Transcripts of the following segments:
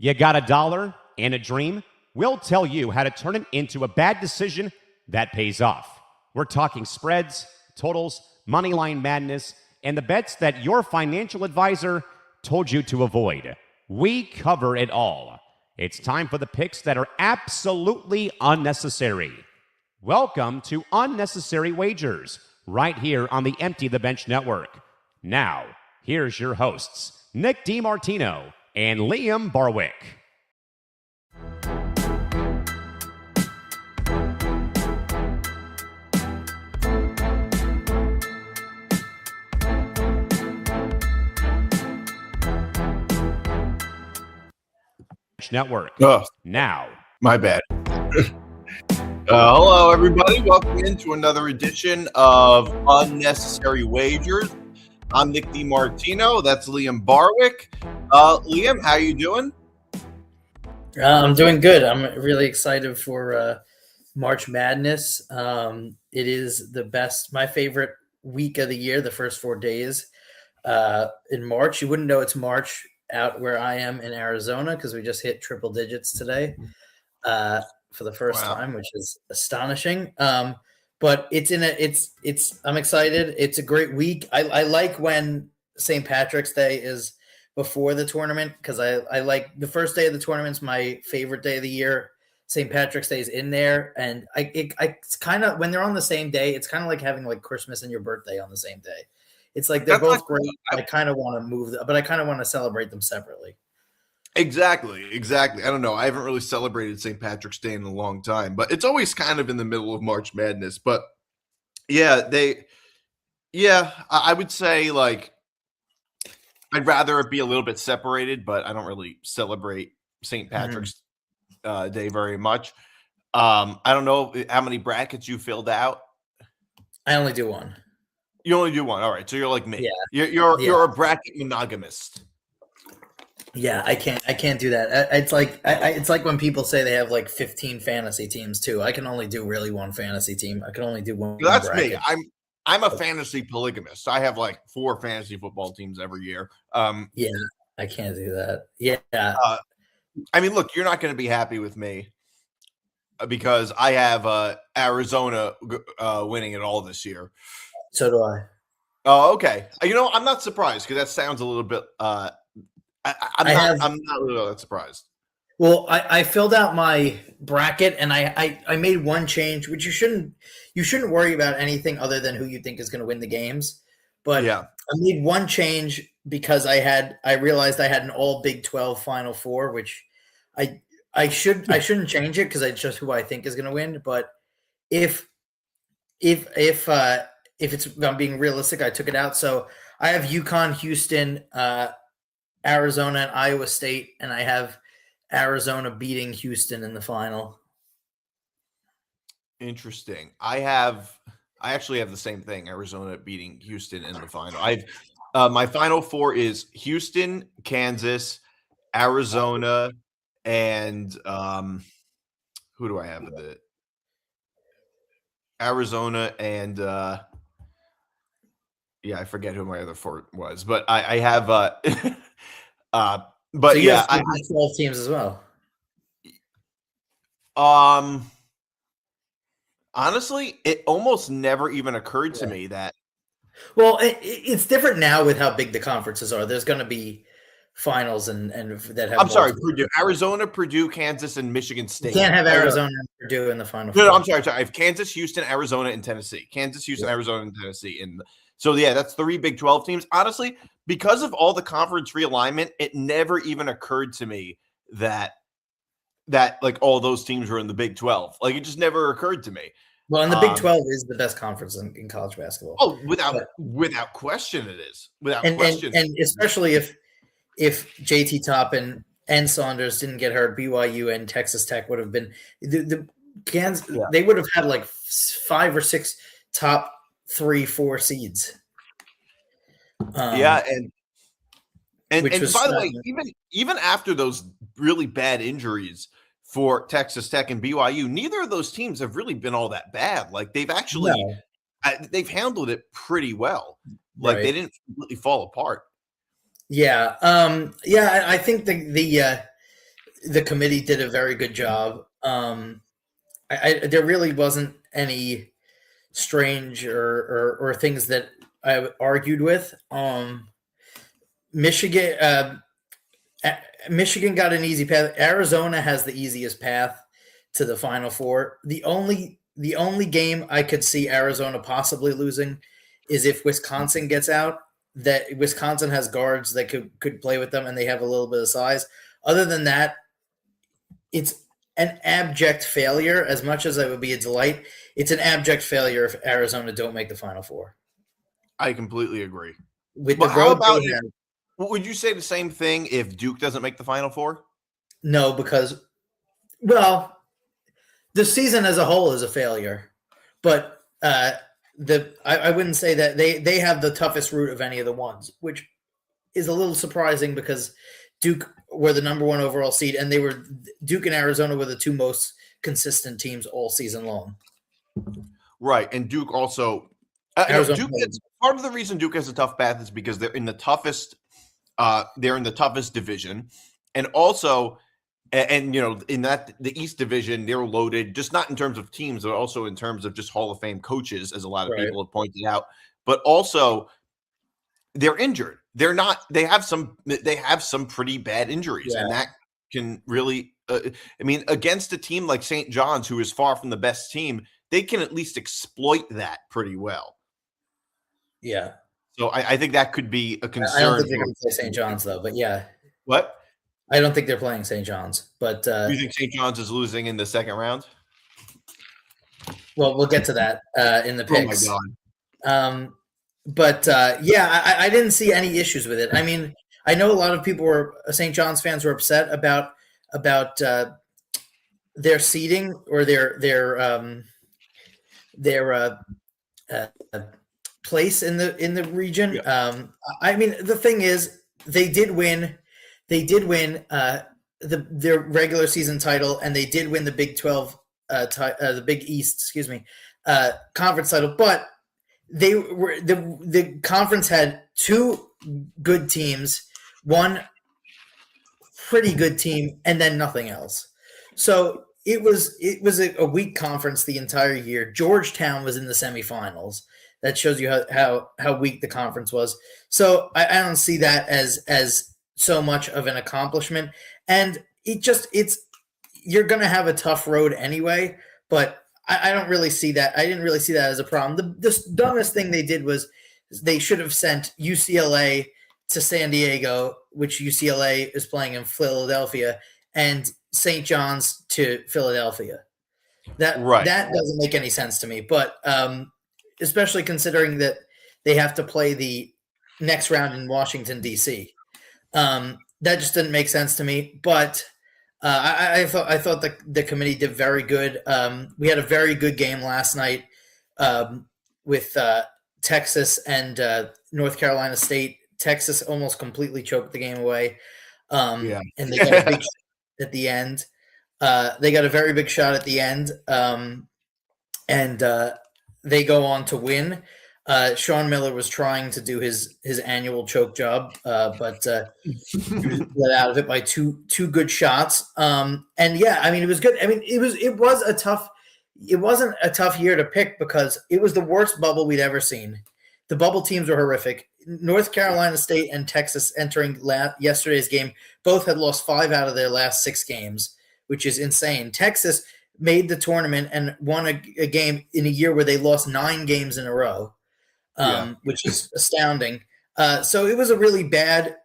You got a dollar and a dream? We'll tell you how to turn it into a bad decision that pays off. We're talking spreads, totals, moneyline madness, and the bets that your financial advisor told you to avoid. We cover it all. It's time for the picks that are absolutely unnecessary. Welcome to Unnecessary Wagers, right here on the Empty the Bench Network. Now, here's your hosts, Nick DiMartino and Liam Barwick. Network. Oh, now, my bad. Hello, everybody. Welcome into another edition of Unnecessary Wagers. I'm Nick DiMartino. That's Liam Barwick. Liam, how you doing? I'm doing good. I'm really excited for March Madness. It is the best, my favorite week of the year, the first 4 days in March. You wouldn't know it's March out where I am in Arizona because we just hit triple digits today for the first time, which is astonishing. But I'm excited. It's a great week. I like when St. Patrick's Day is before the tournament because I like the first day of the tournament's my favorite day of the year. St. Patrick's Day is in there, and it's kind of when they're on the same day. It's kind of like having like Christmas and your birthday on the same day. It's like they're both great. I kind of want to move, but I kind of want to celebrate them separately. Exactly. I don't know. I haven't really celebrated St. Patrick's Day in a long time, but it's always kind of in the middle of March Madness. But I would say like I'd rather it be a little bit separated, but I don't really celebrate St. Patrick's Day very much. I don't know how many brackets you filled out. I only do one. You only do one. All right. So you're like me. Yeah. You're a bracket monogamist. Yeah, I can't do that. It's like when people say they have like 15 fantasy teams too. I can only do really one fantasy team. I can only do one. That's bracket. me. I'm a fantasy polygamist. I have like 4 fantasy football teams every year. Yeah, I can't do that. Yeah. I mean, look, you're not going to be happy with me because I have Arizona winning it all this year. So do I. Oh, okay. You know, I'm not surprised because that sounds a little bit. I'm not really that surprised. Well, I filled out my bracket and I made one change, which you shouldn't worry about anything other than who you think is going to win the games. But yeah, I made one change because I realized I had an all Big 12 Final Four, which I shouldn't change it because it's just who I think is going to win. But if I'm being realistic, I took it out. So I have UConn, Houston, Arizona, and Iowa State, and I have Arizona beating Houston in the final. Interesting. I actually have the same thing, Arizona beating Houston in the final. My Final Four is Houston, Kansas, Arizona, and who do I have with it? Arizona and I forget who my other 4 was, but I have but so you have 12 teams as well. Honestly, it almost never even occurred to me that. Well, it's different now with how big the conferences are. There's going to be finals and that have. I'm sorry, Purdue, Arizona, Purdue, Kansas, and Michigan State. You can't have Arizona and Purdue in the final. No, I'm sorry. I have Kansas, Houston, Arizona, and Tennessee. Kansas, Houston, Arizona, and Tennessee. So that's 3 Big 12 teams. Honestly, because of all the conference realignment, it never even occurred to me that like all those teams were in the Big 12. Like it just never occurred to me. Well, and the Big 12 is the best conference in college basketball. Oh, without question, it is. Without question, and especially if JT Toppin and Saunders didn't get hurt, BYU and Texas Tech would have been the Kansas. Yeah. They would have had like 5 or 6 top 3-4 seeds. And by the way, even after those really bad injuries for Texas Tech and BYU, neither of those teams have really been all that bad. Like they've actually they've handled it pretty well. Like they didn't completely fall apart. Yeah. I think the the committee did a very good job. There really wasn't any strange or things that I argued with. Michigan got an easy path. Arizona has the easiest path to the Final Four. The only game I could see Arizona possibly losing is if Wisconsin gets out. That Wisconsin has guards that could play with them, and they have a little bit of size. Other than that, it's an abject failure. As much as it would be a delight, it's an abject failure if Arizona don't make the Final Four. I completely agree. With But the how road about they have, would you say the same thing if Duke doesn't make the Final Four? no, because the season as a whole is a failure, but I wouldn't say that they have the toughest route of any of the ones, which is a little surprising because Duke were the number 1 overall seed, and Duke and Arizona were the 2 most consistent teams all season long. Right, and Duke also. Duke part of the reason Duke has a tough path is because they're in the toughest. They're in the toughest division, and also, and in the East Division, they're loaded. Just not in terms of teams, but also in terms of just Hall of Fame coaches, as a lot of people have pointed out. But also, they're injured. They're not. They have some pretty bad injuries, and that can really. Against a team like St. John's, who is far from the best team, they can at least exploit that pretty well. Yeah. So I think that could be a concern. I don't think they're going to play St. John's, though, but yeah. What? I don't think they're playing St. John's, but Do you think St. John's is losing in the second round? Well, we'll get to that in the picks. Oh my God! I didn't see any issues with it. I mean, I know a lot of people St. John's fans were upset about their seating or their place in the region. Yeah. I mean, the thing is, they did win their regular season title, and they did win the Big 12, the Big East, conference title. But the conference had 2 good teams, 1 pretty good team, and then nothing else. So it was a weak conference the entire year. Georgetown was in the semifinals. That shows you how weak the conference was. So I don't see that as so much of an accomplishment. And you're going to have a tough road anyway, but I don't really see that. I didn't really see that as a problem. The dumbest thing they did was they should have sent UCLA to San Diego, which UCLA is playing in Philadelphia, and St. John's to Philadelphia. That doesn't make any sense to me, but especially considering that they have to play the next round in Washington, D.C. That just didn't make sense to me, but I thought the committee did very good. We had a very good game last night with Texas and North Carolina State. Texas almost completely choked the game away, and they got a big shot at the end. They got a very big shot at the end, and they go on to win. Sean Miller was trying to do his annual choke job, but let out of it by two good shots. And yeah, I mean, it was good. I mean, it wasn't a tough year to pick because it was the worst bubble we'd ever seen. The bubble teams were horrific. North Carolina State and Texas entering yesterday's game both had lost 5 out of their last 6 games, which is insane. Texas made the tournament and won a game in a year where they lost 9 games in a row. Which is astounding. So it was a really bad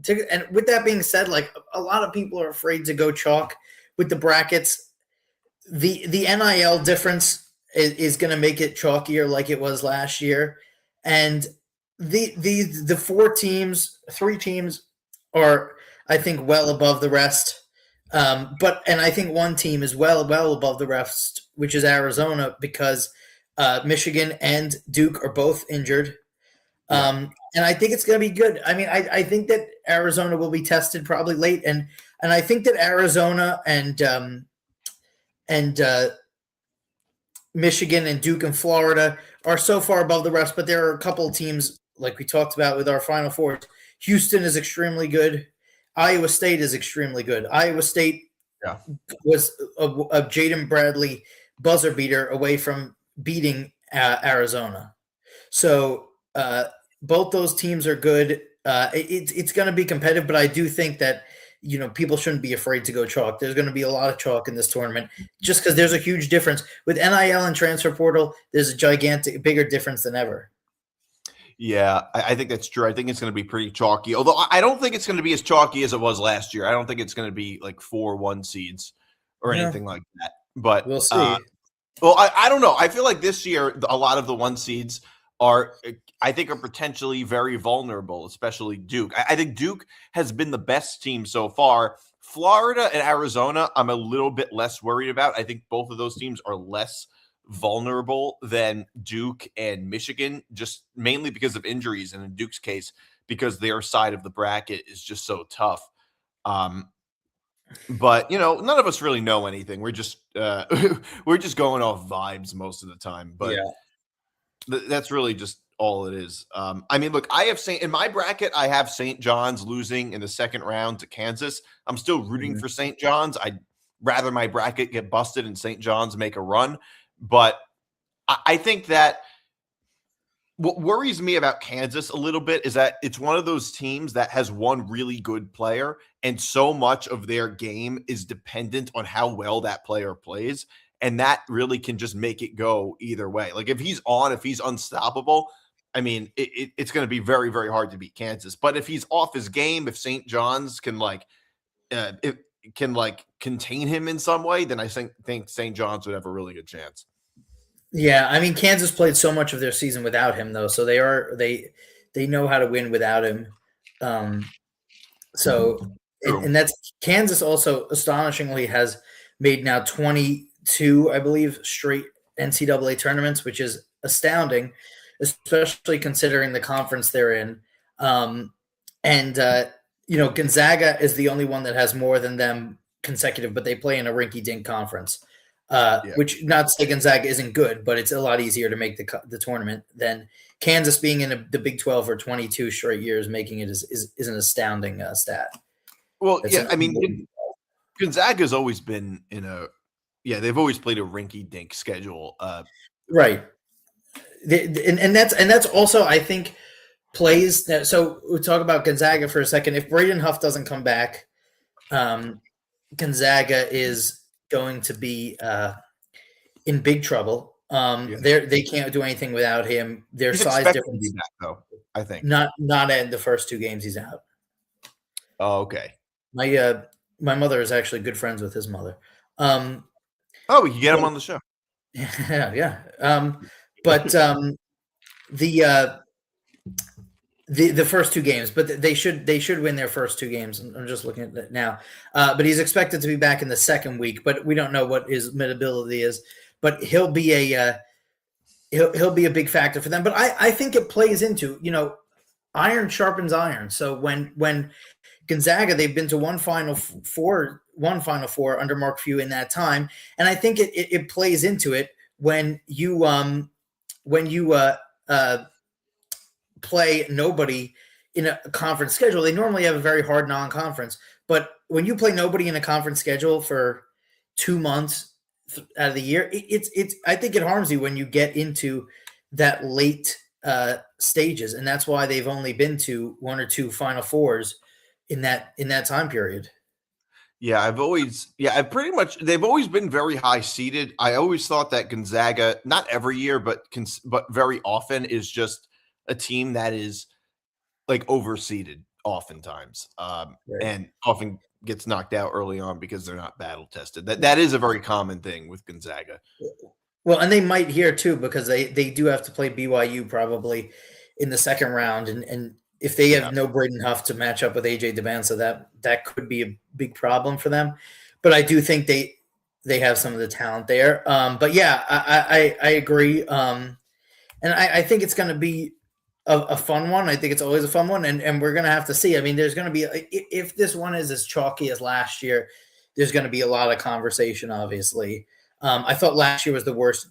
ticket. And with that being said, like a lot of people are afraid to go chalk with the brackets. The NIL difference is going to make it chalkier like it was last year. And the 3 teams are, I think, well above the rest. And I think one team is well above the rest, which is Arizona, because Michigan and Duke are both injured. And I think it's going to be good. I mean, I think that Arizona will be tested probably late. And I think that Arizona and Michigan and Duke and Florida are so far above the rest, but there are a couple of teams like we talked about with our Final Four. Houston is extremely good. Iowa State is extremely good. Iowa State was a Jaden Bradley buzzer beater away from beating Arizona. So both those teams are good. It's going to be competitive, but I do think that people shouldn't be afraid to go chalk. There's going to be a lot of chalk in this tournament just because there's a huge difference. With NIL and transfer portal, there's a bigger difference than ever. Yeah, I think that's true. I think it's going to be pretty chalky, although I don't think it's going to be as chalky as it was last year. I don't think it's going to be like 4 1 seeds or anything like that. But we'll see. I don't know. I feel like this year, a lot of the 1 seeds are potentially very vulnerable, especially Duke. I think Duke has been the best team so far. Florida and Arizona, I'm a little bit less worried about. I think both of those teams are less vulnerable than Duke and Michigan, just mainly because of injuries, and in Duke's case, because their side of the bracket is just so tough. But none of us really know anything. We're just we're just going off vibes most of the time. But that's really just all it is. I mean, look, I have in my bracket, I have St. John's losing in the second round to Kansas. I'm still rooting for St. John's. I'd rather my bracket get busted and St. John's make a run. But I think that what worries me about Kansas a little bit is that it's one of those teams that has one really good player, and so much of their game is dependent on how well that player plays. And that really can just make it go either way. Like if he's unstoppable, I mean, it's going to be very, very hard to beat Kansas. But if he's off his game, if St. John's can contain him in some way, then I think St. John's would have a really good chance. Yeah, I mean, Kansas played so much of their season without him, though, so they know how to win without him. And that's Kansas also astonishingly has made now 22, I believe, straight NCAA tournaments, which is astounding, especially considering the conference they're in. Gonzaga is the only one that has more than them consecutive, but they play in a rinky-dink conference. Which not to say Gonzaga isn't good, but it's a lot easier to make the tournament than Kansas being in the Big 12 for 22 straight years, making it is an astounding stat. Well, I mean, Gonzaga's always been they've always played a rinky-dink schedule. Right. And that's also, I think, plays that. So we'll talk about Gonzaga for a second. If Braden Huff doesn't come back, Gonzaga is going to be in big trouble. They can't do anything without him. Their size difference, though, I think not in the first 2 games he's out. Oh, okay. My mother is actually good friends with his mother. We can get him on the show. Yeah. But the first 2 games, but they should win their first 2 games. I'm just looking at it now. But he's expected to be back in the second week, but we don't know what his ability is. But he'll be a big factor for them. But I think it plays into, iron sharpens iron. So when Gonzaga, they've been to one Final Four under Mark Few in that time, and I think it plays into it when you play nobody in a conference schedule. They normally have a very hard non-conference, but when you play nobody in a conference schedule for 2 months out of the year, I think it harms you when you get into that late stages, and that's why they've only been to 1 or 2 Final Fours in that time period. Yeah, they've always been very high seeded. I always thought that Gonzaga, not every year, but very often, is just a team that is like overseeded oftentimes, and often gets knocked out early on because they're not battle tested. That is a very common thing with Gonzaga. Well, and they might here too, because they do have to play BYU probably in the second round, and if they have no Braden Huff to match up with AJ Devanza, that could be a big problem for them. But I do think they have some of the talent there. But yeah, I agree. And I think it's going to be a fun one. I think it's always a fun one, and we're going to have to see. I mean, there's going to be, if this one is as chalky as last year, there's going to be a lot of conversation, obviously. I thought last year was the worst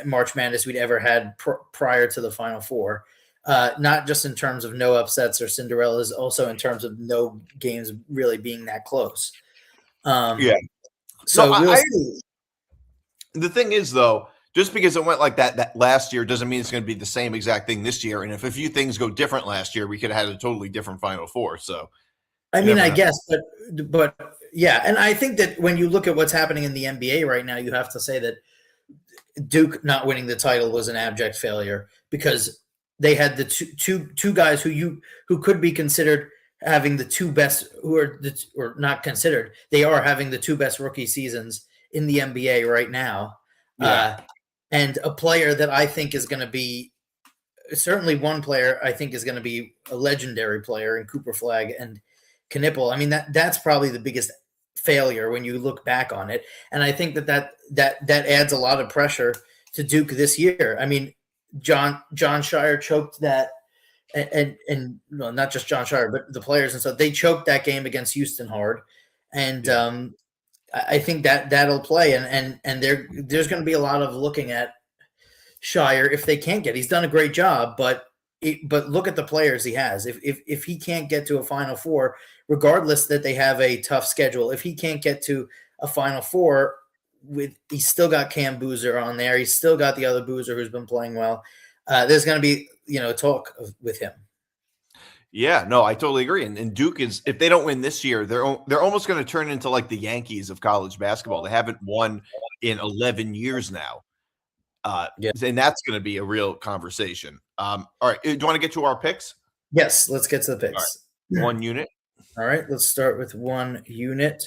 March Madness we'd ever had prior to the Final Four. not just in terms of no upsets or Cinderellas, also in terms of no games really being that close. Yeah. So No, we'll see. The thing is, though, just because it went like that last year doesn't mean it's going to be the same exact thing this year. And if a few things go different last year, we could have had a totally different Final Four. So, I you mean, never I know. guess, but yeah, and I think that when you look at what's happening in the NBA right now, you have to say that Duke not winning the title was an abject failure because they had the two guys who could be considered having the two best, or not considered, they are having the two best rookie seasons in the NBA right now. Yeah. And a player that I think is going to be, certainly one player I think is going to be a legendary player in Cooper Flagg and Knipple. I mean, that's probably the biggest failure when you look back on it. And I think that adds a lot of pressure to Duke this year. I mean, John Shire choked that, and no, not just John Shire, but the players and stuff. They choked that game against Houston hard, and I think that'll play. And there's going to be a lot of looking at Shire if they can't get. He's done a great job, but look at the players he has. If he can't get to a Final Four, regardless that they have a tough schedule, if he can't get to a Final Four, he's still got Cam Boozer on there. He's still got the other Boozer who's been playing well. There's going to be talk with him. Yeah, no, I totally agree. And Duke is, if they don't win this year, they're almost going to turn into like the Yankees of college basketball. They haven't won in 11 years now. And that's going to be a real conversation. All right. Do you want to get to our picks? Yes, let's get to the picks. Right. One unit. All right, let's start with one unit.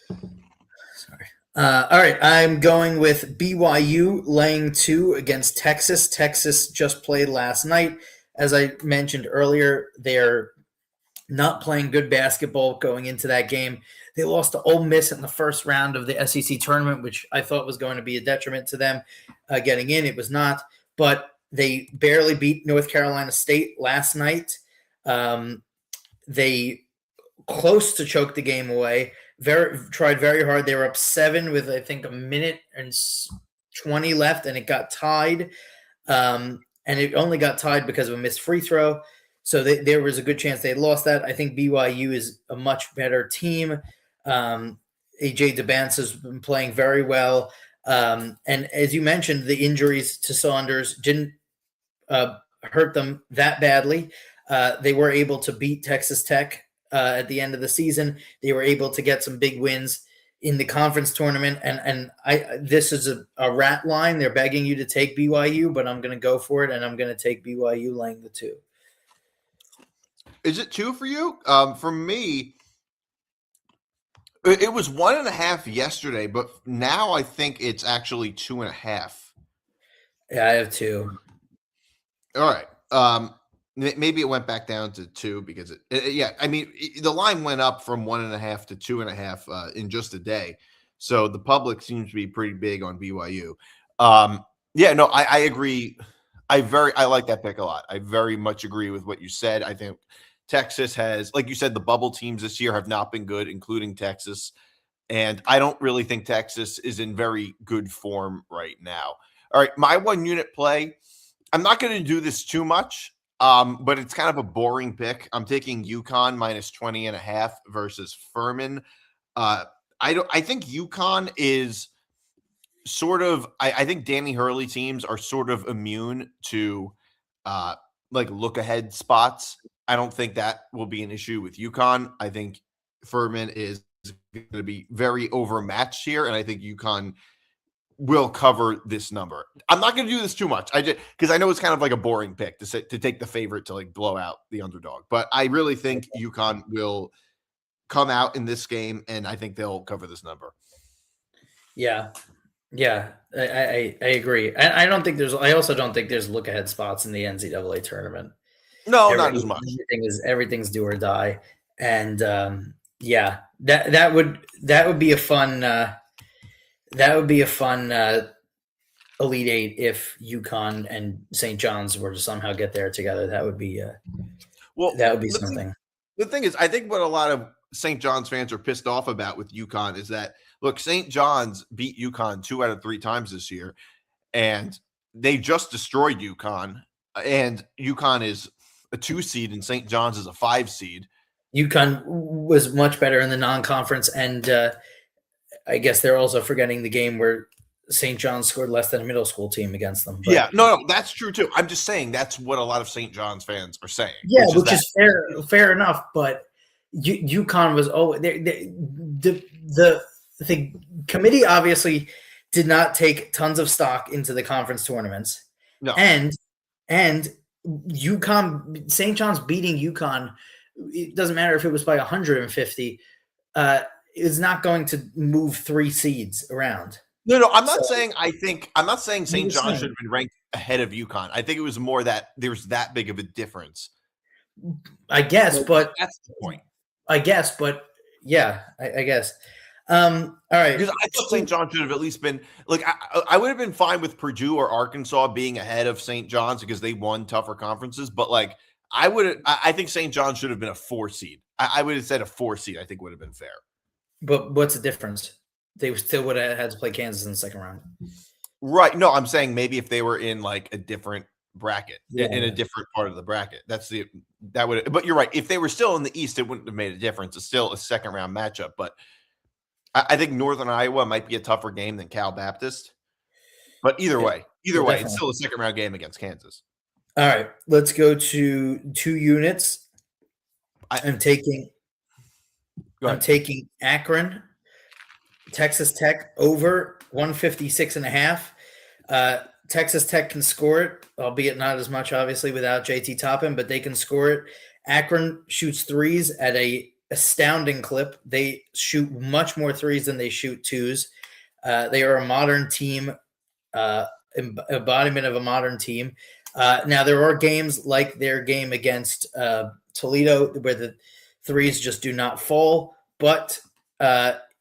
Sorry. All right, I'm going with BYU laying 2 against Texas. Texas just played last night. As I mentioned earlier, they're not playing good basketball going into that game. They lost to Ole Miss in the first round of the SEC tournament, which I thought was going to be a detriment to them getting in. It was not, but they barely beat North Carolina State last night. They close to choke the game away. Tried very hard. They were up 7 with, I think, a minute and 20 left, and it got tied. And it only got tied because of a missed free throw. So there was a good chance they had lost that. I think BYU is a much better team. AJ DeBance has been playing very well. And as you mentioned, the injuries to Saunders didn't hurt them that badly. They were able to beat Texas Tech at the end of the season. They were able to get some big wins in the conference tournament. And this is a rat line. They're begging you to take BYU, but I'm going to go for it, and I'm going to take BYU laying the 2. Is it 2 for you? For me, it was 1.5 yesterday, but now I think it's actually 2.5. Yeah, I have 2. All right. Maybe it went back down to 2 because I mean, the line went up from 1.5 to 2.5 in just a day. So the public seems to be pretty big on BYU. I agree. I like that pick a lot. I very much agree with what you said. I think Texas has, like you said, the bubble teams this year have not been good, including Texas. And I don't really think Texas is in very good form right now. All right. My one unit play, I'm not going to do this too much, but it's kind of a boring pick. I'm taking UConn minus 20.5 versus Furman. I think UConn is sort of, I think Danny Hurley teams are sort of immune to like look ahead spots. I don't think that will be an issue with UConn. I think Furman is going to be very overmatched here, and I think UConn will cover this number. I'm not going to do this too much. Because I know it's kind of like a boring pick to take the favorite to like blow out the underdog, but I really think UConn will come out in this game, and I think they'll cover this number. Yeah, I agree. I also don't think there's look ahead spots in the NCAA tournament. No, not as much. Everything's do or die, and that would be a fun Elite Eight if UConn and St. John's were to somehow get there together. That would be something. The thing is, I think what a lot of St. John's fans are pissed off about with UConn is that, look, St. John's beat UConn 2 out of 3 times this year, and they just destroyed UConn and UConn is a 2 seed and St. John's is a 5 seed. UConn was much better in the non-conference, and I guess they're also forgetting the game where St. John's scored less than a middle school team against them. But, no, that's true too. I'm just saying that's what a lot of St. John's fans are saying. Yeah, which is fair enough. But UConn was the committee obviously did not take tons of stock into the conference tournaments. No, and UConn, St. John's beating UConn, it doesn't matter if it was by 150, is not going to move 3 seeds around. No, I'm not saying St. John's should have been ranked ahead of UConn. I think it was more that there's that big of a difference. I guess, but that's the point. I guess, but yeah, I guess. All right. Because I thought St. John should have at least been like I would have been fine with Purdue or Arkansas being ahead of St. John's because they won tougher conferences, but like I think St. John should have been a 4 seed. I would have said a 4 seed. I think would have been fair. But what's the difference? They still would have had to play Kansas in the second round. Right. No, I'm saying maybe if they were in like a different bracket, in a different part of the bracket. But you're right. If they were still in the East, it wouldn't have made a difference. It's still a second round matchup. But I think Northern Iowa might be a tougher game than Cal Baptist. But either way, it's still a second round game against Kansas. All right. Let's go to 2 units. I'm taking Akron, Texas Tech over 156.5. Texas Tech can score it, albeit not as much, obviously, without JT Toppin, but they can score it. Akron shoots threes at a astounding clip. They shoot much more threes than they shoot twos. They are a modern team, embodiment of a modern team. Now, there are games like their game against Toledo where the threes just do not fall, but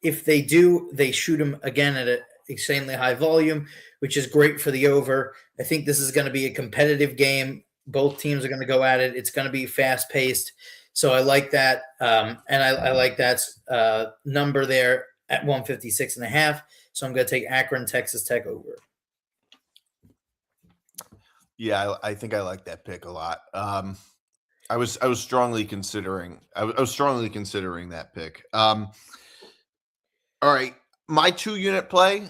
if they do, they shoot them again at an extremely high volume, which is great for the over. I think this is going to be a competitive game. Both teams are going to go at it. It's going to be fast-paced. So I like that. And I like that number there at 156.5. So I'm going to take Akron, Texas Tech over. Yeah, I think I like that pick a lot. I was strongly considering that pick. All right, my 2-unit play.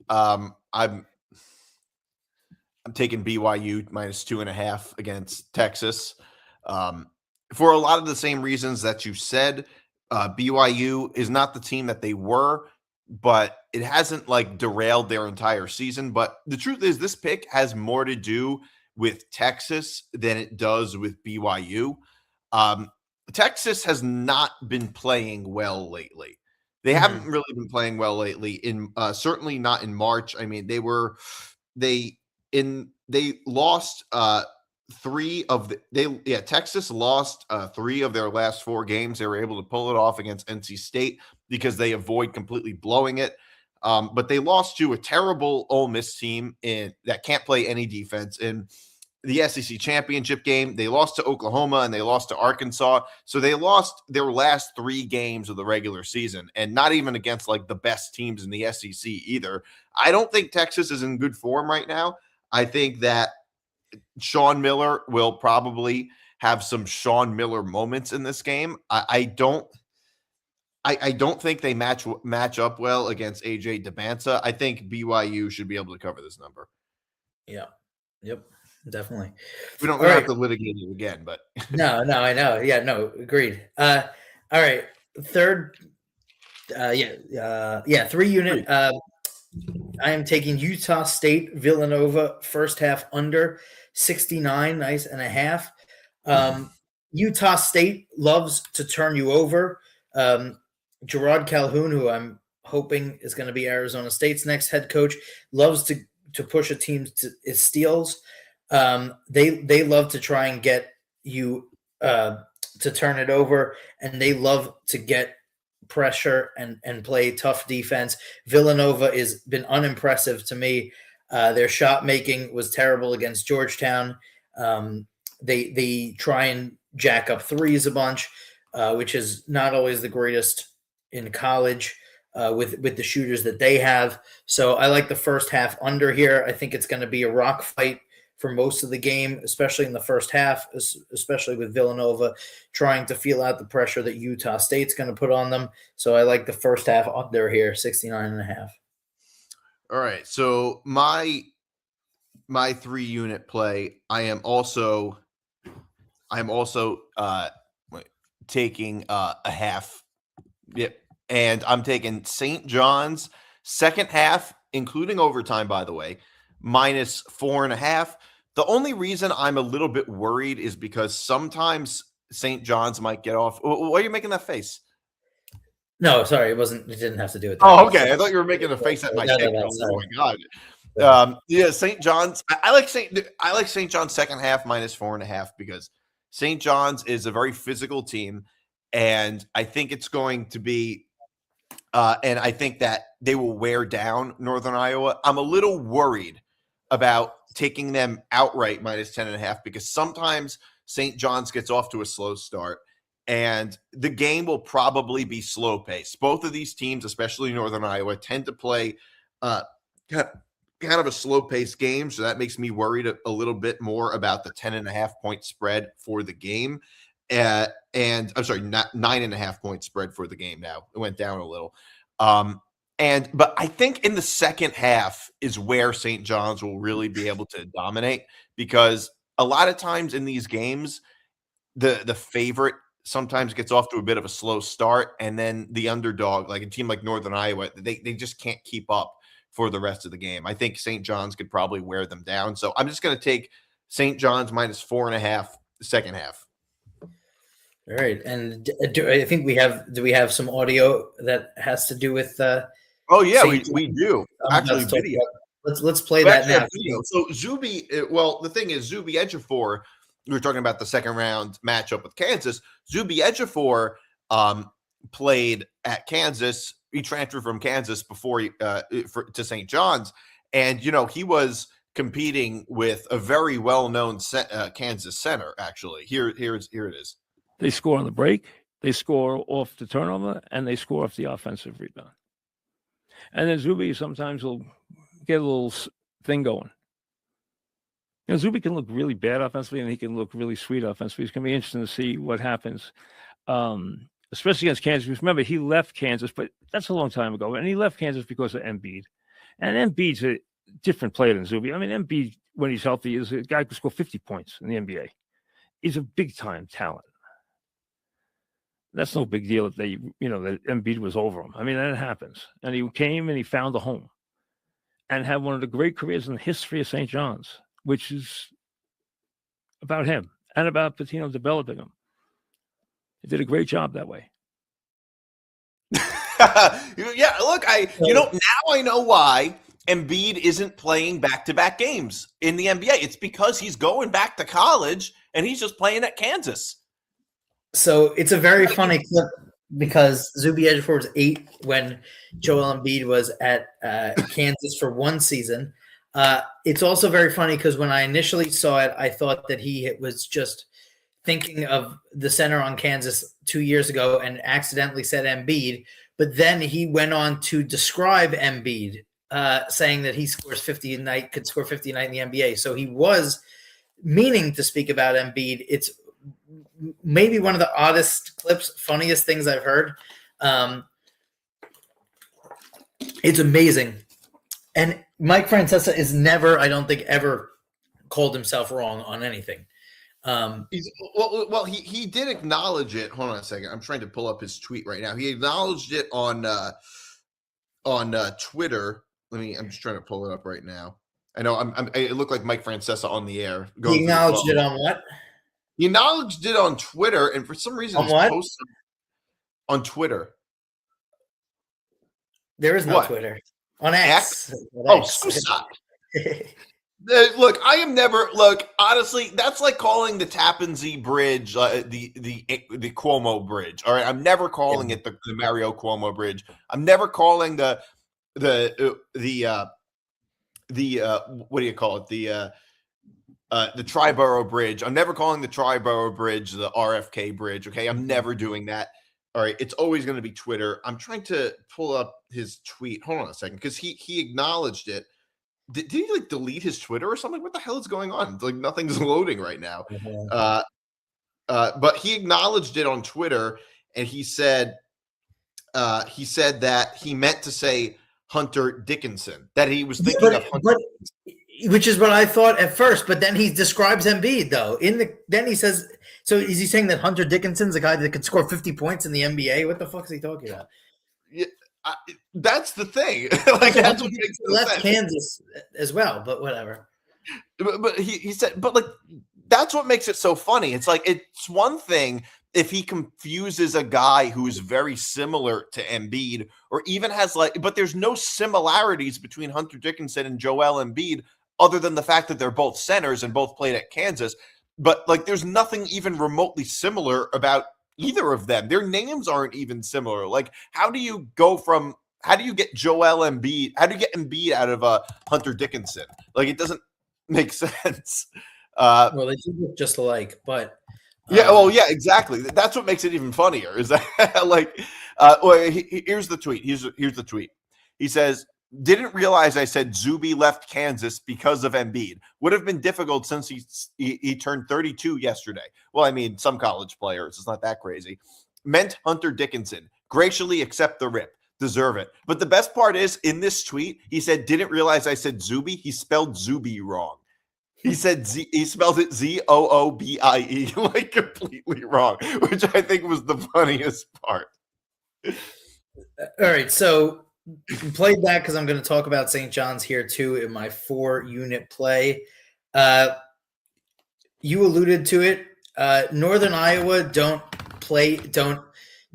I'm taking BYU -2.5 against Texas. For a lot of the same reasons that you said, BYU is not the team that they were, but it hasn't like derailed their entire season. But the truth is, this pick has more to do with Texas than it does with BYU. Texas has not been playing well lately. They haven't really been playing well lately. Certainly not in March. I mean, they lost Texas lost 3 of their last 4 games. They were able to pull it off against NC State because they avoid completely blowing it. But they lost to a terrible Ole Miss team that can't play any defense. In the SEC championship game, they lost to Oklahoma and they lost to Arkansas. So they lost their last 3 games of the regular season, and not even against like the best teams in the SEC either. I don't think Texas is in good form right now. I think that Sean Miller will probably have some Sean Miller moments in this game. I don't think they match up well against AJ DeBanza. I think BYU should be able to cover this number. Yeah. Yep. Definitely. We don't have to litigate it again, but no, I know. Yeah, no, agreed. All right. Third, 3-unit. I am taking Utah State Villanova first half under 69, nice and a half. Utah State loves to turn you over. Gerard Calhoun, who I'm hoping is going to be Arizona State's next head coach, loves to push a team to its steals. They love to try and get you to turn it over, and they love to get pressure and play tough defense. Villanova has been unimpressive to me. Their shot making was terrible against Georgetown. They try and jack up threes a bunch, which is not always the greatest in college with the shooters that they have. So I like the first half under here. I think it's going to be a rock fight for most of the game, especially in the first half, especially with Villanova trying to feel out the pressure that Utah State's going to put on them. So I like the first half under here, 69.5. All right. So my 3-unit play, I am also taking a half. Yep. And I'm taking St. John's second half, including overtime, by the way, minus 4.5. The only reason I'm a little bit worried is because sometimes St. John's might get off. Why are you making that face? No, sorry, it wasn't. It didn't have to do with that. Oh, okay. I thought you were making a face at my pick. Oh my god. Yeah, St. John's. I like St. John's second half minus 4.5 because St. John's is a very physical team, and I think it's going to be. And I think that they will wear down Northern Iowa. I'm a little worried about taking them outright minus 10.5 because sometimes St. John's gets off to a slow start and the game will probably be slow paced. Both of these teams, especially Northern Iowa, tend to play kind of a slow paced game. So that makes me worried a little bit more about the 10.5 point spread for the game. And I'm sorry, not 9.5 point spread for the game now. It went down a little. But I think in the second half is where St. John's will really be able to dominate because a lot of times in these games, the favorite sometimes gets off to a bit of a slow start, and then the underdog, like a team like Northern Iowa, they just can't keep up for the rest of the game. I think St. John's could probably wear them down. So I'm just going to take St. John's minus 4.5 the second half. All right, and I think do we have some audio that has to do with? Oh yeah, we do actually video. Let's play that now. So Zuby, well, the thing is Zuby Ejiofor. We were talking about the second round matchup with Kansas. Zuby Ejiofor played at Kansas. He transferred from Kansas before to St. John's, and he was competing with a very well-known Kansas center. Actually, here it is. They score on the break, they score off the turnover, and they score off the offensive rebound. And then Zuby sometimes will get a little thing going. Zuby can look really bad offensively, and he can look really sweet offensively. It's going to be interesting to see what happens, especially against Kansas. Because remember, he left Kansas, but that's a long time ago. And he left Kansas because of Embiid. And Embiid's a different player than Zuby. I mean, Embiid, when he's healthy, is a guy who can score 50 points in the NBA. He's a big-time talent. That's no big deal that that Embiid was over him. I mean, that happens. And he came and he found a home and had one of the great careers in the history of St. John's, which is about him and about Pitino developing him. He did a great job that way. Yeah, look, now I know why Embiid isn't playing back-to-back games in the NBA. It's because he's going back to college and he's just playing at Kansas. So it's a very funny clip because Zuby Ejiofor was 8 when Joel Embiid was at Kansas for one season. It's also very funny because when I initially saw it, I thought that he was just thinking of the center on Kansas 2 years ago and accidentally said Embiid. But then he went on to describe Embiid, saying that he scores 50 a night, could score 50 a night in the NBA. So he was meaning to speak about Embiid. It's maybe one of the oddest clips, funniest things I've heard. It's amazing. And Mike Francesa is never, I don't think, ever called himself wrong on anything. He did acknowledge it. Hold on a second. I'm trying to pull up his tweet right now. He acknowledged it on Twitter. I'm just trying to pull it up right now. I know it looked like Mike Francesa on the air. He acknowledged it on what? He acknowledged it on Twitter, and for some reason, on what? Posted on Twitter. There is no Twitter. On X. Suicide. Look, I am never. Look, honestly, that's like calling the Tappan Zee Bridge the Cuomo Bridge. All right, I'm never calling it the Mario Cuomo Bridge. I'm never calling the what do you call it? The Triborough Bridge. I'm never calling the Triborough Bridge the RFK Bridge. Okay, I'm never doing that. All right, it's always going to be Twitter. I'm trying to pull up his tweet. Hold on a second, because he acknowledged it. did he like delete his Twitter or something? What the hell is going on? Like nothing's loading right now. But he acknowledged it on Twitter, and he said that he meant to say Hunter Dickinson, that he was thinking of Hunter. Which is what I thought at first, but then he describes Embiid though. Then he says, so is he saying that Hunter Dickinson's a guy that could score 50 points in the NBA? What the fuck is he talking about? Yeah, that's the thing. Like that's what makes left Kansas as well, but whatever. But he said, but like that's what makes it so funny. It's like it's one thing if he confuses a guy who's very similar to Embiid, or even has but there's no similarities between Hunter Dickinson and Joel Embiid other than the fact that they're both centers and both played at Kansas. But like there's nothing even remotely similar about either of them. Their names aren't even similar. Like how do you get Joel Embiid? How do you get Embiid out of Hunter Dickinson? Like it doesn't make sense. Well, they do look just alike, but yeah, exactly. That's what makes it even funnier. Is that here's the tweet. Here's the tweet. He says, "Didn't realize I said Zuby left Kansas because of Embiid. Would have been difficult since he turned 32 yesterday. Well, I mean, some college players. It's not that crazy. Meant Hunter Dickinson. Graciously accept the rip. Deserve it. But the best part is in this tweet, he said, didn't realize I said Zuby. He spelled Zuby wrong. He said he spelled it Zoobie, like completely wrong, which I think was the funniest part. All right, so played that because I'm going to talk about St. John's here too in my 4-unit play. You alluded to it. Northern Iowa don't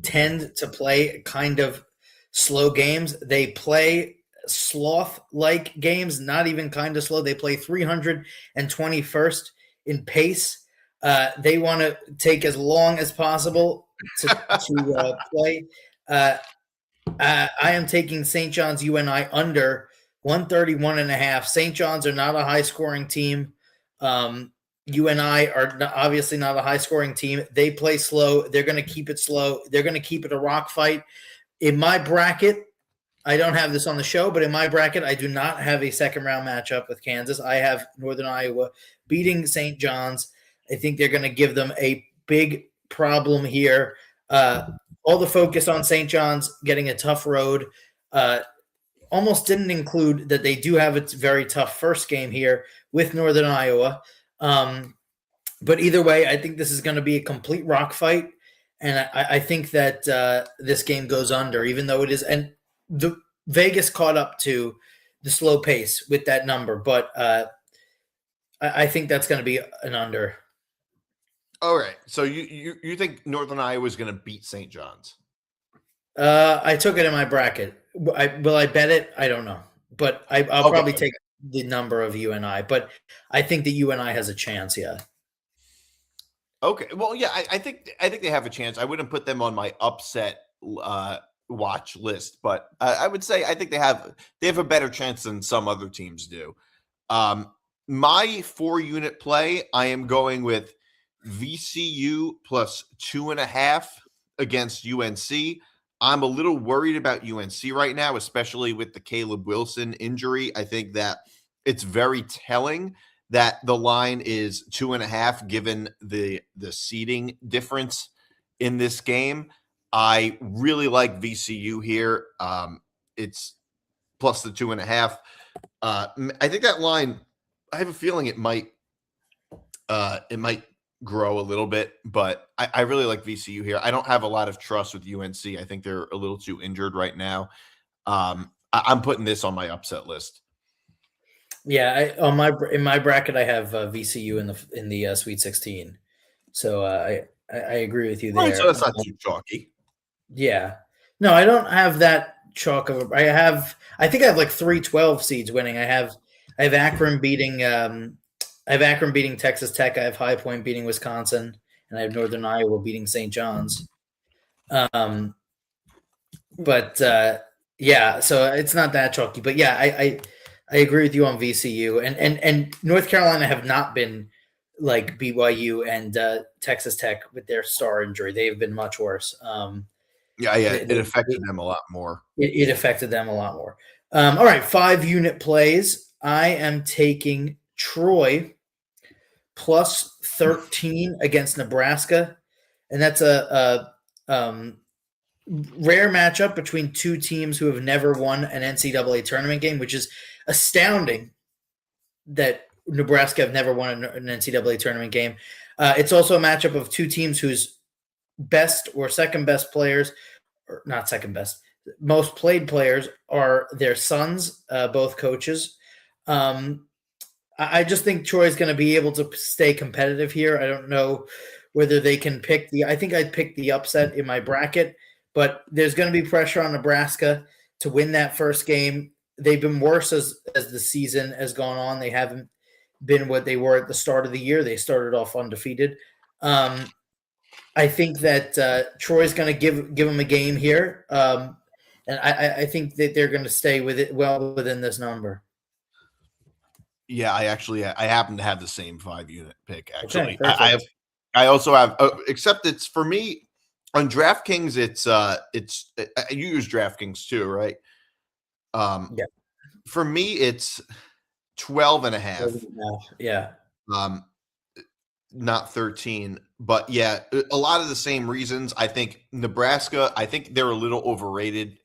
tend to play kind of slow games. They play sloth-like games, not even kind of slow. They play 321st in pace. They want to take as long as possible to play. I am taking St. John's UNI under 131.5. St. John's are not a high-scoring team. UNI are obviously not a high-scoring team. They play slow. They're going to keep it slow. They're going to keep it a rock fight. In my bracket, I don't have this on the show, but in my bracket, I do not have a second-round matchup with Kansas. I have Northern Iowa beating St. John's. I think they're going to give them a big problem here. All the focus on St. John's getting a tough road. Almost didn't include that they do have a very tough first game here with Northern Iowa. But either way, I think this is going to be a complete rock fight. And I think that this game goes under, even though it is. And the Vegas caught up to the slow pace with that number. But I think that's going to be an under. All right. So you think Northern Iowa is going to beat St. John's? I took it in my bracket. Will I bet it? I don't know. But I'll probably take the number of UNI. But I think the UNI has a chance, yeah. Okay. Well, yeah, I think they have a chance. I wouldn't put them on my upset watch list, but I would say I think they have a better chance than some other teams do. My 4-unit play, I am going with VCU plus 2.5 against UNC. I'm a little worried about UNC right now, especially with the Caleb Wilson injury. I think that it's very telling that the line is 2.5 given the seeding difference in this game. I really like VCU here. It's plus the 2.5. I think that line, I have a feeling it might grow a little bit, but I really like VCU here. I don't have a lot of trust with UNC. I think they're a little too injured right now. I'm putting this on my upset list. Yeah, in my bracket, I have VCU in the Sweet 16. So I agree with you there. Right, so that's not too chalky. Yeah, no, I don't have that chalk of. I think I have like 3 12 seeds winning. I have Akron beating. I have Akron beating Texas Tech. I have High Point beating Wisconsin, and I have Northern Iowa beating St. John's. Yeah, so it's not that chalky. But yeah, I agree with you on VCU, and North Carolina have not been like BYU and Texas Tech with their star injury. They have been much worse. It affected them a lot more. It affected them a lot more. All right, 5-unit plays. I am taking Troy plus 13 against Nebraska, and that's a rare matchup between two teams who have never won an NCAA tournament game, which is astounding that Nebraska have never won an NCAA tournament game. It's also a matchup of two teams whose best or second best players, or not second best, most played players are their sons, both coaches. I just think Troy's going to be able to stay competitive here. I don't know whether they can pick I think I'd pick the upset in my bracket, but there's going to be pressure on Nebraska to win that first game. They've been worse as the season has gone on. They haven't been what they were at the start of the year. They started off undefeated. I think that Troy's going to give them a game here, and I think that they're going to stay with it well within this number. Yeah, I happen to have the same 5-unit pick. Actually, Okay, I also have, except it's for me on DraftKings. It's you use DraftKings too, right? Yeah. For me, it's 12.5. Yeah. Not 13, but yeah, a lot of the same reasons. I think Nebraska, I think they're a little overrated.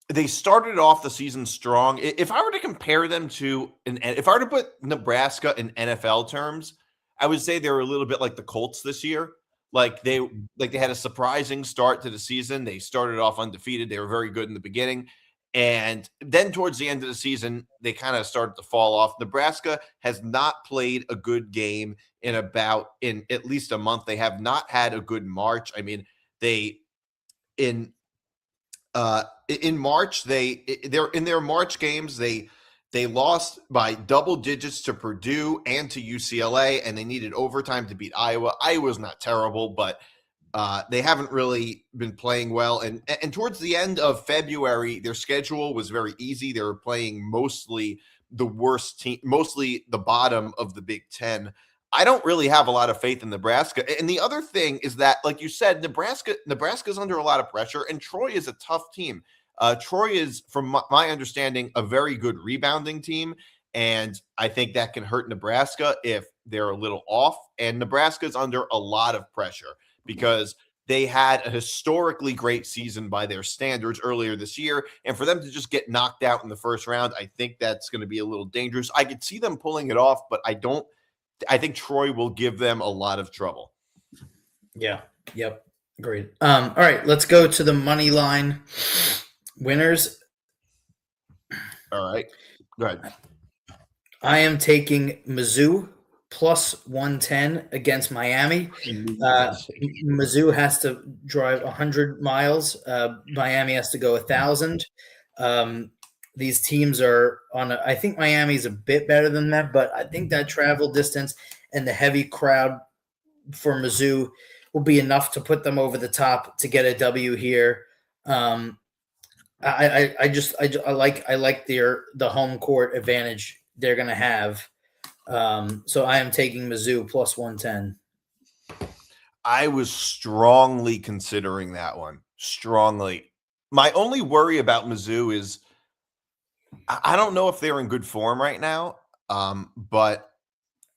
They started off the season strong. If I were to compare them to, if I were to put Nebraska in NFL terms, I would say they're a little bit like the Colts this year. Like they had a surprising start to the season. They started off undefeated. They were very good in the beginning. And then towards the end of the season, they kind of started to fall off. Nebraska has not played a good game in at least a month. They have not had a good March. I mean, in March, they're in their March games, they lost by double digits to Purdue and to UCLA, and they needed overtime to beat Iowa. Iowa's not terrible, but they haven't really been playing well. And towards the end of February, their schedule was very easy. They were playing mostly the worst team, mostly the bottom of the Big Ten. I don't really have a lot of faith in Nebraska. And the other thing is that, like you said, Nebraska's under a lot of pressure, and Troy is a tough team. Troy is, from my understanding, a very good rebounding team, and I think that can hurt Nebraska if they're a little off. And Nebraska's under a lot of pressure because they had a historically great season by their standards earlier this year. And for them to just get knocked out in the first round, I think that's going to be a little dangerous. I could see them pulling it off, but I think Troy will give them a lot of trouble. Yeah. Yep. Agreed. All right, let's go to the money line winners. All right. Go ahead. I Taking Mizzou plus 110 against Miami. Mizzou has to drive 100 miles. Miami has to go 1,000. These teams are I think Miami's a bit better than that, but I think that travel distance and the heavy crowd for Mizzou will be enough to put them over the top to get a W here. I like the home court advantage they're going to have. So I am taking Mizzou plus 110. I was strongly considering that one. Strongly. My only worry about Mizzou is I don't know if they're in good form right now. But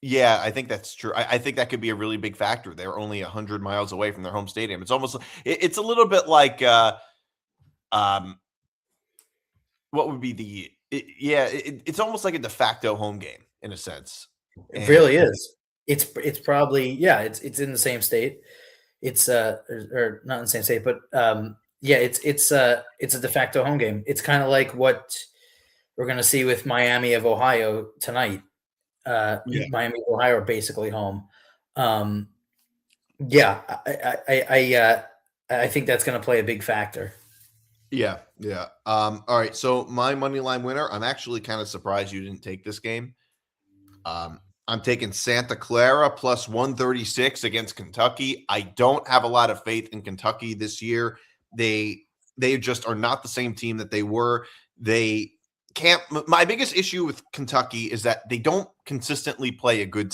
yeah, I think that's true. I think that could be a really big factor. They're only 100 miles away from their home stadium. It's almost, it's a little bit like, what would be it's almost like a de facto home game in a sense. It really is. It's probably, it's in the same state. It's or not in the same state, but it's a de facto home game. It's kind of like what we're going to see with Miami of Ohio tonight. Miami of Ohio are basically home. I think that's going to play a big factor. Yeah. All right. So my money line winner, I'm actually kind of surprised you didn't take this game. I'm taking Santa Clara plus 136 against Kentucky. I don't have a lot of faith in Kentucky this year. They just are not the same team that they were. They can't. My biggest issue with Kentucky is that they don't consistently play a good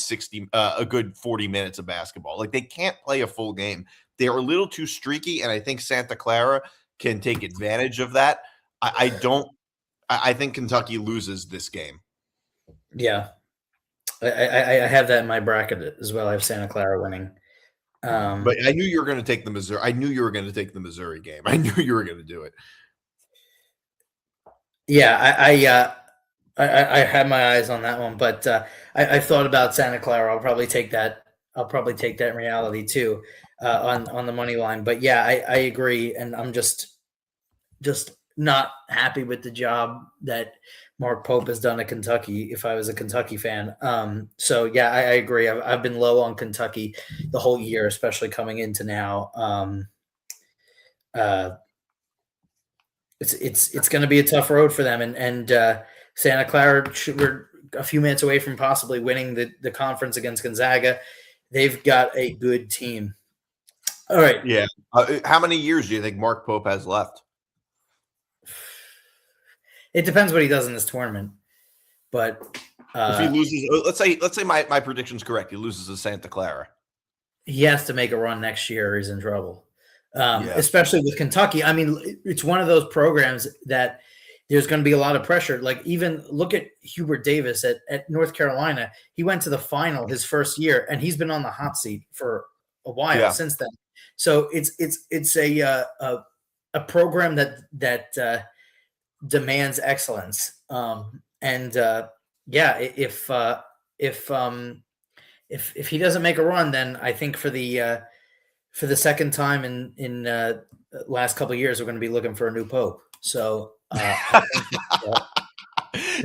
40 minutes of basketball. Like, they can't play a full game. They're a little too streaky, and I think Santa Clara can take advantage of that. I I think Kentucky loses this game. Yeah. I have that in my bracket as well. I have Santa Clara winning. But I knew you were going to take the Missouri. I knew you were going to take the Missouri game. I knew you were going to do it. Yeah, I had my eyes on that one, but I thought about Santa Clara. I'll probably take that. I'll probably take that in reality too, on the money line. But yeah, I agree, and I'm just not happy with the job that Mark Pope has done at Kentucky. If I was a Kentucky fan, so yeah, I agree. I've been low on Kentucky the whole year, especially coming into now. It's going to be a tough road for them, and Santa Clara we're a few minutes away from possibly winning the conference against Gonzaga. They've got a good team. All right. Yeah. How many years do you think Mark Pope has left? It depends what he does in this tournament, but if he loses, let's say my prediction's correct, he loses to Santa Clara. He has to make a run next year, or he's in trouble. Especially with Kentucky. I mean, it's one of those programs that there's going to be a lot of pressure. Like, even look at Hubert Davis at North Carolina. He went to the final his first year, and he's been on the hot seat for a while since then. So it's a program that demands excellence. If he doesn't make a run, then I think for the second time in last couple of years, we're going to be looking for a new pope. So,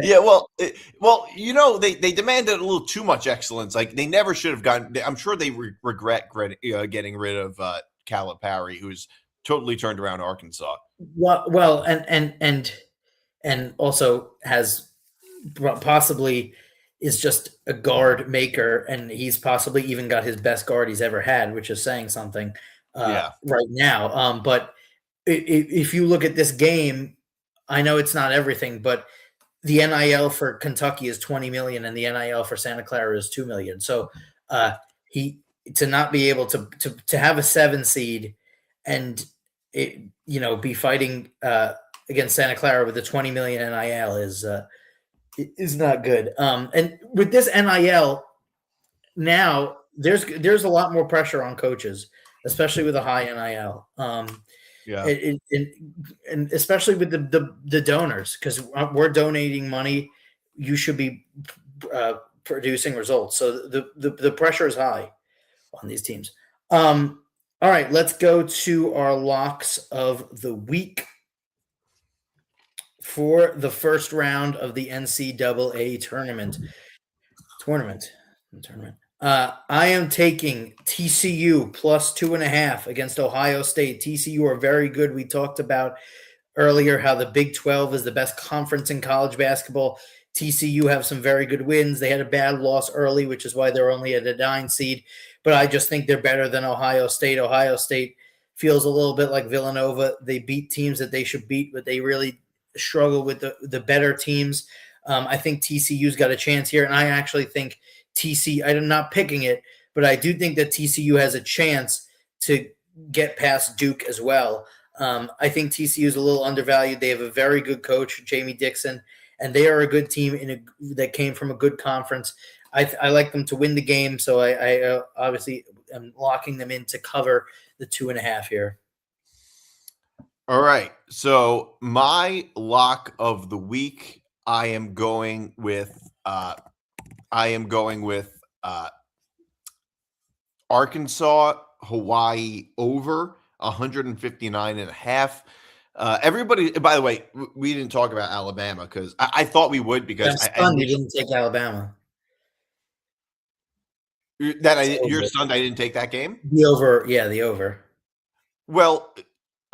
yeah, well, they demanded a little too much excellence. Like, they never should have gotten. I'm sure they regret getting rid of Calipari, who's totally turned around Arkansas. Well, and also has possibly is just a guard maker, and he's possibly even got his best guard he's ever had, which is saying something right now. But if you look at this game, I know it's not everything, but the NIL for Kentucky is $20 million, and the NIL for Santa Clara is $2 million. So he to not be able to have a 7 seed and be fighting against Santa Clara with a $20 million NIL is not good. And with this NIL now, there's a lot more pressure on coaches, especially with a high NIL. And especially with the donors, because we're donating money, you should be producing results. So the pressure is high on these teams. All right, let's go to our locks of the week for the first round of the NCAA tournament. I am taking TCU plus 2.5 against Ohio State. TCU are very good. We talked about earlier how the Big 12 is the best conference in college basketball. TCU have some very good wins. They had a bad loss early, which is why they're only at a 9 seed. But I just think they're better than Ohio State. Ohio State feels a little bit like Villanova. They beat teams that they should beat, but they really struggle with the better teams. I think TCU's got a chance here, and I actually think I'm not picking it, but I do think that TCU has a chance to get past Duke as well. I think TCU is a little undervalued. They have a very good coach, Jamie Dixon, and they are a good team that came from a good conference. I like them to win the game, so I obviously am locking them in to cover the 2.5 here. All right. So my lock of the week, I am going with Arkansas, Hawaii over 159.5. Everybody, by the way, we didn't talk about Alabama because I thought we would, because you didn't take Alabama. You're stunned I didn't take that game? The over. Yeah, the over. Well,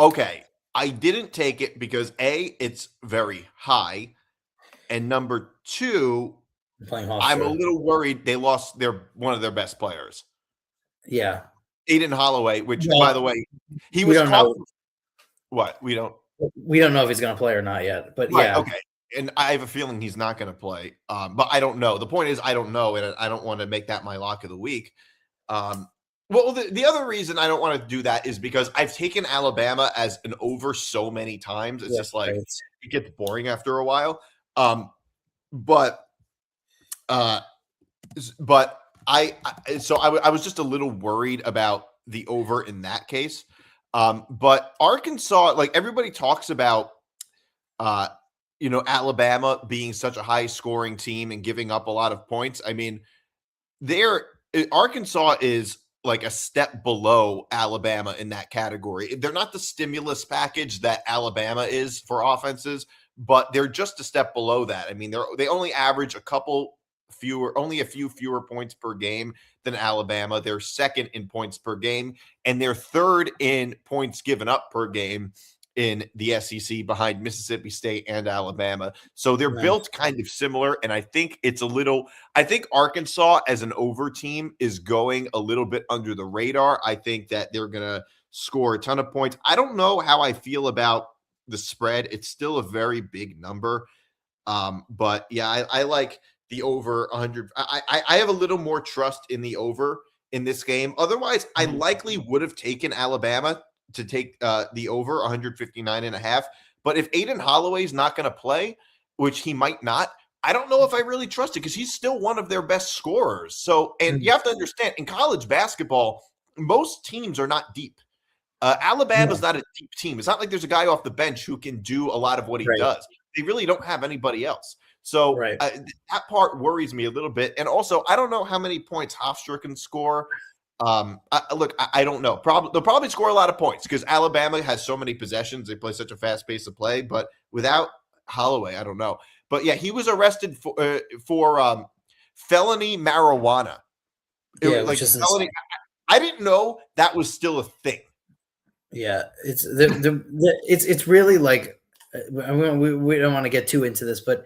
okay. I didn't take it because A, it's very high, and number 2, I'm a little worried they lost one of their best players. Yeah. Aiden Holloway, which, by the way, he was caught. What? We don't know if he's going to play or not yet, but right, yeah. Okay. And I have a feeling he's not going to play. But I don't know. The point is, I don't know, and I don't want to make that my lock of the week. Well, the other reason I don't want to do that is because I've taken Alabama as an over so many times. It's just like it gets boring after a while. But I was just a little worried about the over in that case. But Arkansas, like everybody talks about, Alabama being such a high scoring team and giving up a lot of points. I mean, Arkansas is like a step below Alabama in that category. They're not the stimulus package that Alabama is for offenses, but they're just a step below that. I mean, they only average only a few fewer points per game than Alabama. They're second in points per game, and they're third in points given up per game in the SEC behind Mississippi State and Alabama. So they're built kind of similar. And I think I think Arkansas as an over team is going a little bit under the radar. I think that they're going to score a ton of points. I don't know how I feel about the spread. It's still a very big number. But yeah, I like the over 100. I have a little more trust in the over in this game. Otherwise, I likely would have taken Alabama to take the over 159.5. But if Aiden Holloway's not going to play, which he might not, I don't know if I really trust it because he's still one of their best scorers. So, and you have to understand, in college basketball, most teams are not deep. Alabama's not a deep team. It's not like there's a guy off the bench who can do a lot of what he does. They really don't have anybody else. So that part worries me a little bit. And also, I don't know how many points Hofstra can score. I don't know. They'll probably score a lot of points because Alabama has so many possessions. They play such a fast pace of play. But without Holloway, I don't know. But yeah, he was arrested for felony marijuana. Felony. I didn't know that was still a thing. Yeah, it's it's really like we don't want to get too into this, but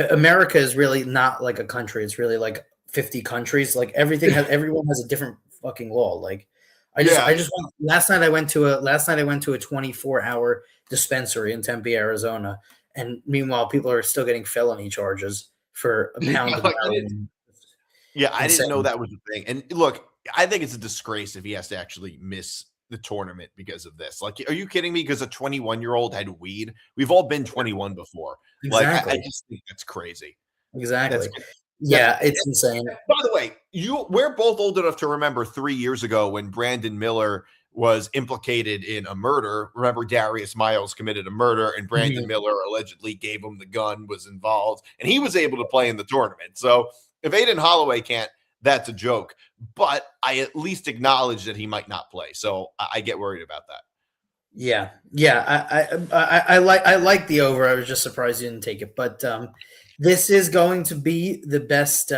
America is really not like a country. It's really like 50 countries. Like everyone has a different fucking law. Like last night I went to a 24-hour dispensary in Tempe, Arizona, and meanwhile people are still getting felony charges for a pound of heroin. Yeah, I didn't know that was a thing. And look, I think it's a disgrace if he has to actually miss the tournament because of this. Like, are you kidding me? Because a 21-year-old had weed. We've all been 21 before. Exactly. Like, I just think that's crazy. Exactly. It's insane. By the way, we're both old enough to remember 3 years ago when Brandon Miller was implicated in a murder. Remember, Darius Miles committed a murder, and Brandon Miller allegedly gave him the gun, was involved, and he was able to play in the tournament. So if Aiden Holloway can't, that's a joke. But I at least acknowledge that he might not play. So I get worried about that. Yeah. I like the over. I was just surprised you didn't take it. But this is going to be the best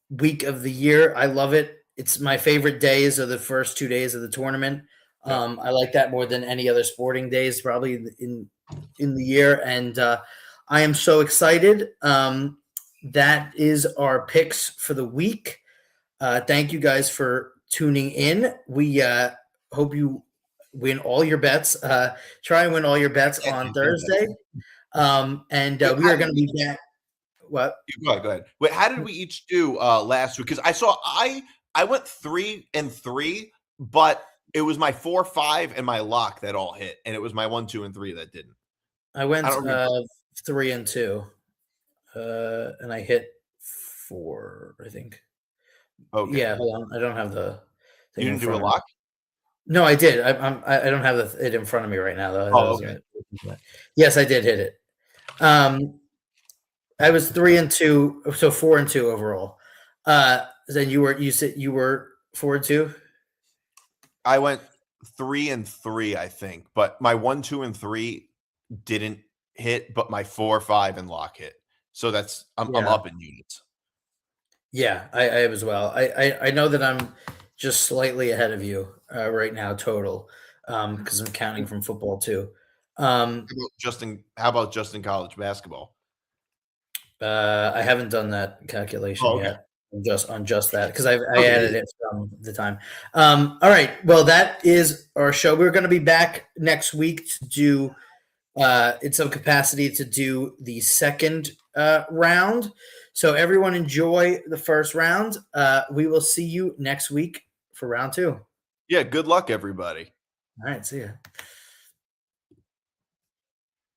week of the year. I love it. It's my favorite days are the first 2 days of the tournament. I like that more than any other sporting days probably in the year. And I am so excited. That is our picks for the week. Thank you guys for tuning in. We hope you win all your bets. Try and win all your bets on Thursday. And we are going to be back. What? Go ahead. Wait, how did we each do last week? Because I went 3-3, but it was my 4-5 and my lock that all hit, and it was my 1, 2, and 3 that didn't. I went 3-2. And I hit 4, I think. Okay. Yeah, hold on. I don't have the thing. You didn't do a lock? No, I did. I don't have it in front of me right now, though. Okay. Yes, I did hit it. I was 3-2, so 4-2 overall. Then you said you were 4-2? I went 3-3, I think, but my 1, 2, and 3 didn't hit, but my 4, 5, and lock hit. So that's I'm up in units. Yeah, I have as well. I know that I'm just slightly ahead of you right now total because I'm counting from football too. How about just in college basketball? I haven't done that calculation yet. On just that because I added it from the time. All right. Well, that is our show. We're going to be back next week to do in some capacity to do the second round. So everyone enjoy the first round. We will see you next week for round 2. Yeah, good luck, everybody. All right, see ya.